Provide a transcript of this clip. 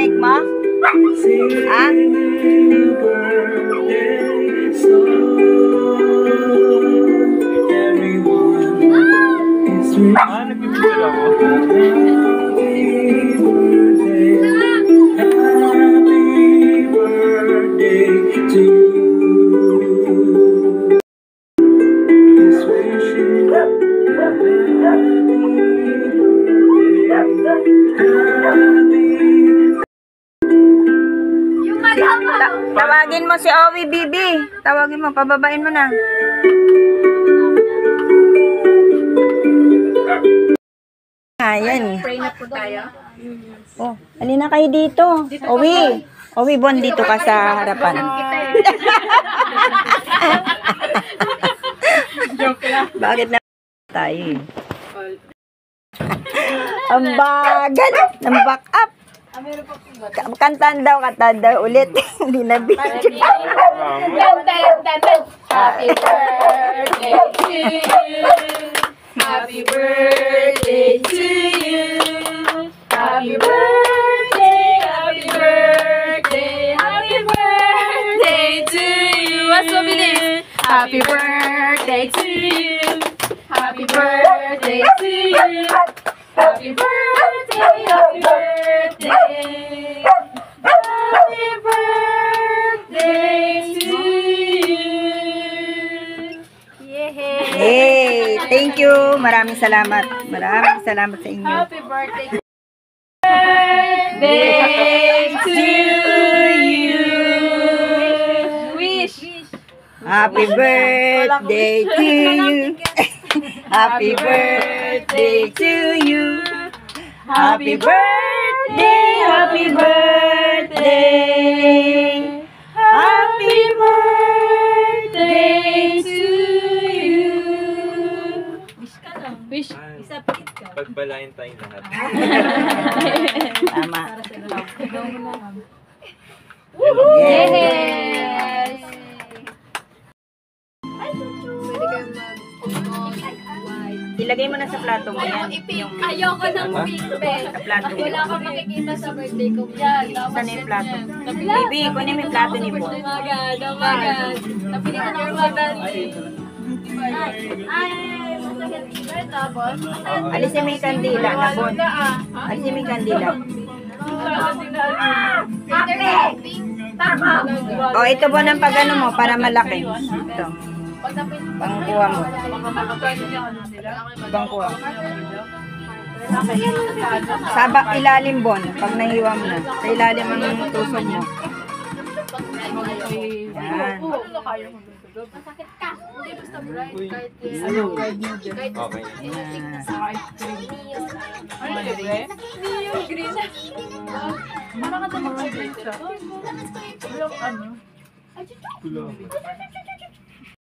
make mo? Ah? Nag-picture ako. Tawagin mo si Owie, Bibi. Tawagin mo, pababain mo na. Ayan. Pray na po tayo. Oh, halina kayo dito. Owie. Owie, Bon, dito ka sa harapan. Joke lang. Bakit na tayo eh? Ang bagal ng back up. Kantan daw ulit. Hindi na video. Happy birthday to you. Happy birthday to you. Happy birthday, happy birthday, happy birthday to you. Mas mabilis. Happy birthday to you. Happy birthday to you. Happy birthday, happy birthday. Happy birthday to you. Hey, thank you. Maraming salamat. Maraming salamat sa inyo. Happy birthday. Birthday to you. Wish. Happy birthday to you. Happy birthday to you. Happy birthday, happy birthday. Happy birthday to you. Wish. Isa pa ka. Pagbalain tayong lahat. Tama. Yes! Ilagay mo na sa plato mo yan. Ayoko ng pink pen. Sa plato mo. Wala akong makikita sa birthday ko. Yan. Saan na yung plato? Bibi, kunin mo yung plato ni Bon. Oh my God, oh my God. Napilitan ako sa birthday. Tapos, Alisin mo yung kandila na Bon. Alisin mo yung kandila. O, ito Bon ang pag-ano mo para malaki. Ito. Pangkuha mo. Pangkuha. Sabak ilalim Bon. Pag nahiwa mo na. Sa ilalim ang tusok mo. Yan. masakit ka. Hindi basta bright. Kahit Okay. neon green. Parang ka naman green. Ano?